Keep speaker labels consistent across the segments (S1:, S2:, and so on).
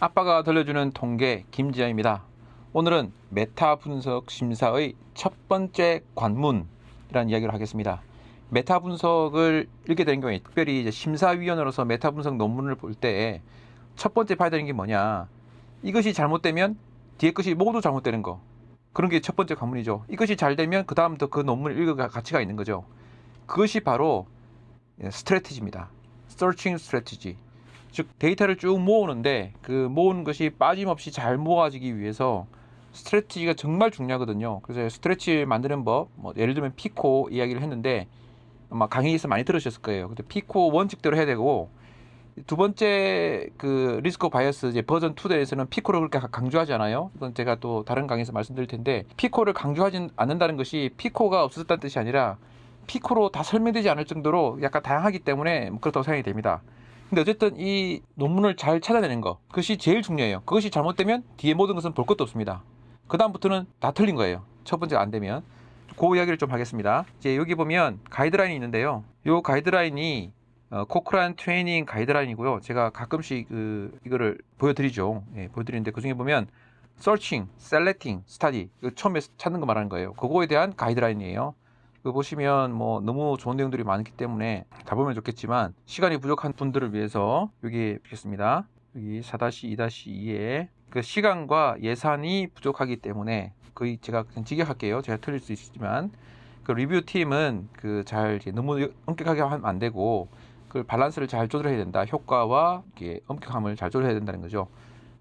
S1: 아빠가 들려주는 통계 김지영입니다. 오늘은 메타 분석 심사의 첫 번째 관문이라는 이야기를 하겠습니다. 메타 분석을 읽게 되는 경우에 특별히 이제 심사위원으로서 메타 분석 논문을 볼 때 첫 번째 봐야 되는 게 뭐냐, 이것이 잘못되면 뒤에 것이 모두 잘못되는 거, 그런 게 첫 번째 관문이죠. 이것이 잘 되면 그 다음부터 그 논문을 읽을 가치가 있는 거죠. 그것이 바로 스트래티지입니다. 서칭 스트래티지. 즉 데이터를 쭉 모으는데 그 모은 것이 빠짐없이 잘 모아지기 위해서 스트래티지가 정말 중요하거든요. 그래서 스트래치 만드는 법, 예를 들면 피코 이야기를 했는데 아마 강의에서 많이 들으셨을 거예요. 근데 피코 원칙대로 해야 되고, 두 번째 그 리스크 바이어스 이제 버전 2에서는 피코를 그렇게 강조하지 않아요. 이건 제가 또 다른 강의에서 말씀드릴 텐데, 피코를 강조하지 않는다는 것이 피코가 없어졌다는 뜻이 아니라 피코로 다 설명되지 않을 정도로 약간 다양하기 때문에 그렇다고 생각이 됩니다. 근데 어쨌든 이 논문을 잘 찾아내는 것, 그것이 제일 중요해요. 그것이 잘못되면 뒤에 모든 것은 볼 것도 없습니다. 그 다음부터는 다 틀린 거예요. 첫 번째가 안 되면. 그 이야기를 좀 하겠습니다. 이제 여기 보면 가이드라인이 있는데요. 이 가이드라인이 코크란 트레이닝 가이드라인이고요. 제가 가끔씩 이거를 보여드리죠. 보여드리는데 그 중에 보면 Searching, Selecting, Study, 처음에 찾는 거 말하는 거예요. 그거에 대한 가이드라인이에요. 보시면 너무 좋은 내용들이 많기 때문에 다 보면 좋겠지만 시간이 부족한 분들을 위해서 여기 뵙겠습니다. 여기 4-2-2에 그 시간과 예산이 부족하기 때문에 거의 제가 그냥 직역할게요. 제가 틀릴 수 있지만 그 리뷰 팀은 잘 너무 엄격하게 하면 안 되고 그 밸런스를 잘 조절해야 된다. 효과와 이렇게 엄격함을 잘 조절해야 된다는 거죠.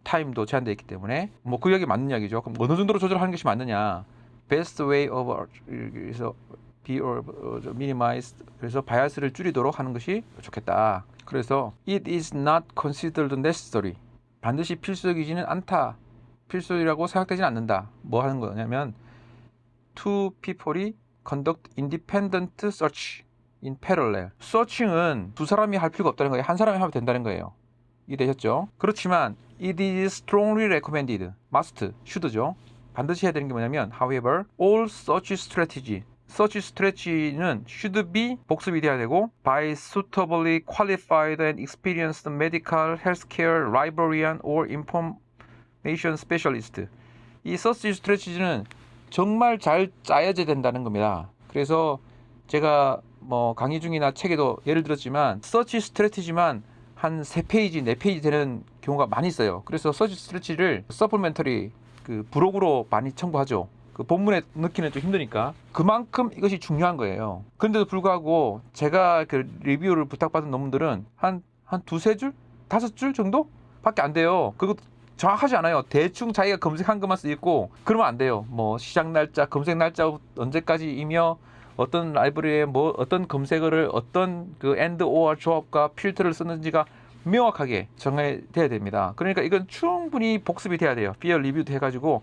S1: 타임도 제한되어 있기 때문에 그 이야기 맞는 이야기죠. 그럼 어느 정도로 조절하는 것이 맞느냐? Best way of 그래서 be or minimize, 그래서 바이어스를 줄이도록 하는 것이 좋겠다. 그래서 it is not considered necessary, 반드시 필수적이지는 않다, 필수라고 생각되지는 않는다. 뭐 하는 거냐면 two people이 conduct independent search in parallel. 서칭은 두 사람이 할 필요가 없다는 거예요. 한 사람이 하면 된다는 거예요. 이해되셨죠? 그렇지만 it is strongly recommended, must, should죠. 반드시 해야 되는 게 뭐냐면 however, all search strategy는 should be 복습이 돼야 되고 by suitably qualified and experienced medical, healthcare, librarian or information specialist. 이 search strategy는 정말 잘 짜여져야 된다는 겁니다. 그래서 제가 강의 중이나 책에도 예를 들었지만 search strategy만 한 3페이지, 4페이지 되는 경우가 많이 있어요. 그래서 search strategy를 supplementary 부록으로 많이 청구하죠. 본문에 넣기는 좀 힘드니까. 그만큼 이것이 중요한 거예요. 그런데도 불구하고 제가 리뷰를 부탁받은 논문들은 한 두세 줄? 5줄 정도? 밖에 안 돼요. 그거 정확하지 않아요. 대충 자기가 검색한 것만 쓰있고 그러면 안 돼요. 시작 날짜, 검색 날짜 언제까지이며 어떤 라이브러리에 어떤 검색어를 어떤 and or 조합과 필터를 쓰는지가 명확하게 정해져야 됩니다. 그러니까 이건 충분히 복습이 돼야 돼요. 피어 리뷰도 해가지고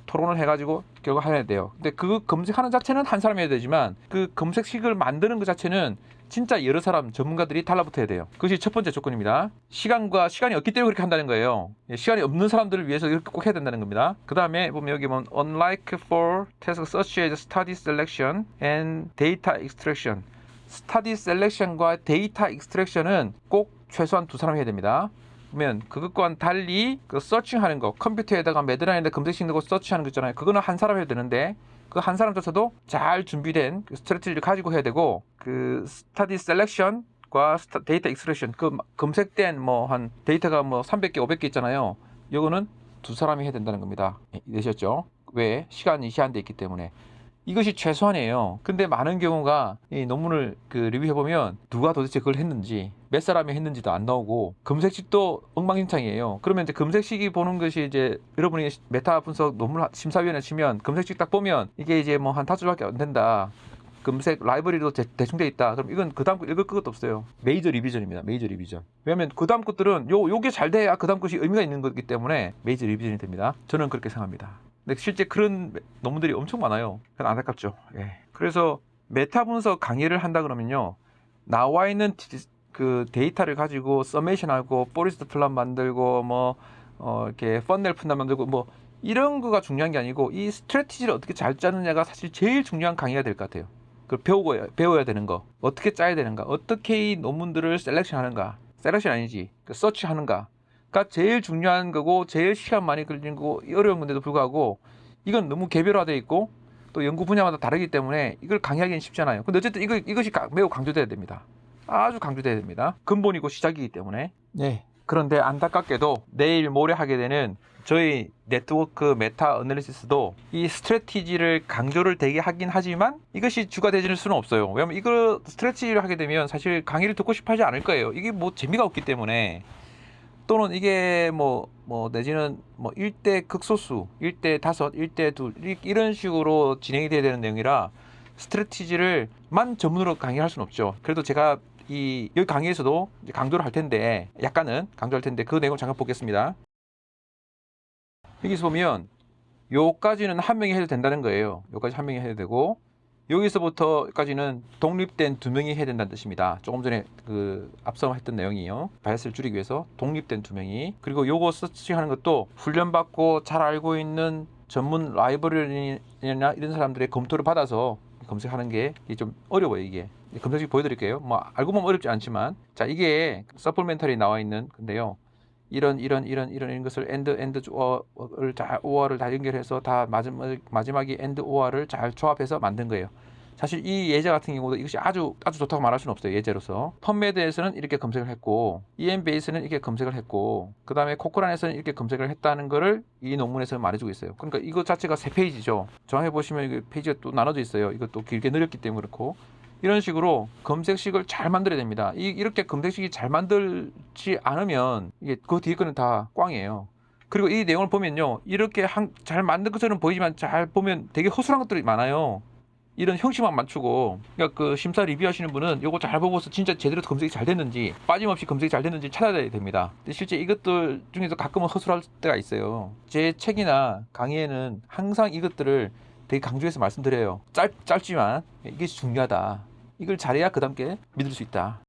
S1: 토론을 해가지고 결과 해야 돼요. 근데 그 검색하는 자체는 한 사람이 해야 되지만 그 검색식을 만드는 것 자체는 진짜 여러 사람 전문가들이 달라붙어야 돼요. 그것이 첫 번째 조건입니다. 시간이 없기 때문에 그렇게 한다는 거예요. 시간이 없는 사람들을 위해서 이렇게 꼭 해야 된다는 겁니다. 그 다음에 보면 여기 보면 unlike for task such as study selection and data extraction, study selection과 data extraction은 꼭 최소한 두 사람이 해야 됩니다. 그러면 그것과는 달리 서칭하는 거, 컴퓨터에다가 매드라인에다 검색식 넣고 서치하는 거 있잖아요. 그거는 한 사람 해야 되는데 그 한 사람조차도 잘 준비된 스트래티지를 가지고 해야 되고, 스터디 셀렉션과 데이터 익스트랙션, 검색된 한 데이터가 300개, 500개 있잖아요. 이거는 두 사람이 해야 된다는 겁니다. 되셨죠? 왜? 시간이 제한되어 있기 때문에. 이것이 최소한이에요. 근데 많은 경우가 이 논문을 리뷰해보면 누가 도대체 그걸 했는지, 몇 사람이 했는지도 안 나오고, 검색식도 엉망진창이에요. 그러면 이제 검색식이 보는 것이 이제 여러분이 메타 분석 논문 심사위원회 치면 검색식 딱 보면 이게 이제 한 5줄밖에 안 된다. 검색 라이브러리도 대충 돼 있다. 그럼 이건 그 다음 거 읽을 것도 없어요. 메이저 리비전입니다. 메이저 리비전. 왜냐면 그 다음 것들은 요게 잘 돼야 그 다음 것이 의미가 있는 거기 때문에 메이저 리비전이 됩니다. 저는 그렇게 생각합니다. 근데 실제 그런 논문들이 엄청 많아요. 그건 안타깝죠. 그래서 메타 분석 강의를 한다 그러면요, 나와 있는 데이터를 가지고 서메이션하고 포리스트 플랫 만들고 이렇게 펀넬 푼다 만들고 이런 거가 중요한 게 아니고 이 스트래티지를 어떻게 잘 짜느냐가 사실 제일 중요한 강의가 될 것 같아요. 배워야 되는 거, 어떻게 짜야 되는가, 어떻게 이 논문들을 셀렉션 하는가, 셀렉션 아니지, 서치 하는가, 제일 중요한 거고 제일 시간 많이 걸리는 거고 어려운 건데도 불구하고 이건 너무 개별화되어 있고 또 연구 분야마다 다르기 때문에 이걸 강의하기는 쉽잖아요. 근데 어쨌든 이것이 매우 강조돼야 됩니다. 아주 강조돼야 됩니다. 근본이고 시작이기 때문에. 네. 그런데 안타깝게도 내일 모레 하게 되는 저희 네트워크 메타 어널리시스도 이 스트래티지를 강조를 되게 하긴 하지만 이것이 주가 되질 수는 없어요. 왜냐면 이거 스트래티지를 하게 되면 사실 강의를 듣고 싶어 하지 않을 거예요. 이게 뭐 재미가 없기 때문에. 또는 이게 내지는 1대 극소수, 1대 5, 1대 2 이런 식으로 진행이 돼야 되는 내용이라 스트래티지를 만 전문으로 강의할 수는 없죠. 그래도 제가 여기 강의에서도 강조를 할 텐데 약간은 강조할 텐데 그 내용을 잠깐 보겠습니다. 여기서 보면 요까지는 한 명이 해도 된다는 거예요. 요까지 한 명이 해도 되고 여기서부터까지는 독립된 두 명이 해야 된다는 뜻입니다. 조금 전에 앞서 했던 내용이요. 바이어스를 줄이기 위해서 독립된 두 명이. 그리고 요거 서치하는 것도 훈련받고 잘 알고 있는 전문 라이브러리나 이런 사람들의 검토를 받아서 검색하는 게 좀 어려워요. 이게 검색식 보여드릴게요. 알고 보면 어렵지 않지만 자, 이게 서플멘탈이 나와 있는 건데요. 이런 것을 엔드 오어를 다 연결해서 다 마지막에 엔드 오어를 잘 조합해서 만든 거예요. 사실 이 예제 같은 경우도 이것이 아주 좋다고 말할 수는 없어요. 예제로서 펌메드에서는 이렇게 검색을 했고 EMBAS는 이렇게 검색을 했고 그 다음에 코크란에서는 이렇게 검색을 했다는 거를 이 논문에서 말해주고 있어요. 그러니까 이거 자체가 3페이지죠. 정확히 보시면 페이지가 또 나눠져 있어요. 이것도 길게 늘렸기 때문에 그렇고 이런 식으로 검색식을 잘 만들어야 됩니다. 이렇게 검색식이 잘 만들지 않으면 이게 그 뒤에 거는 다 꽝이에요. 그리고 이 내용을 보면요, 이렇게 잘 만든 것처럼 보이지만 잘 보면 되게 허술한 것들이 많아요. 이런 형식만 맞추고, 그러니까 그 심사 리뷰하시는 분은 이거 잘 보고서 진짜 제대로 검색이 잘 됐는지 빠짐없이 검색이 잘 됐는지 찾아야 됩니다. 근데 실제 이것들 중에서 가끔은 허술할 때가 있어요. 제 책이나 강의에는 항상 이것들을 되게 강조해서 말씀드려요. 짧지만 이게 중요하다. 이걸 잘해야 그 다음께 믿을 수 있다.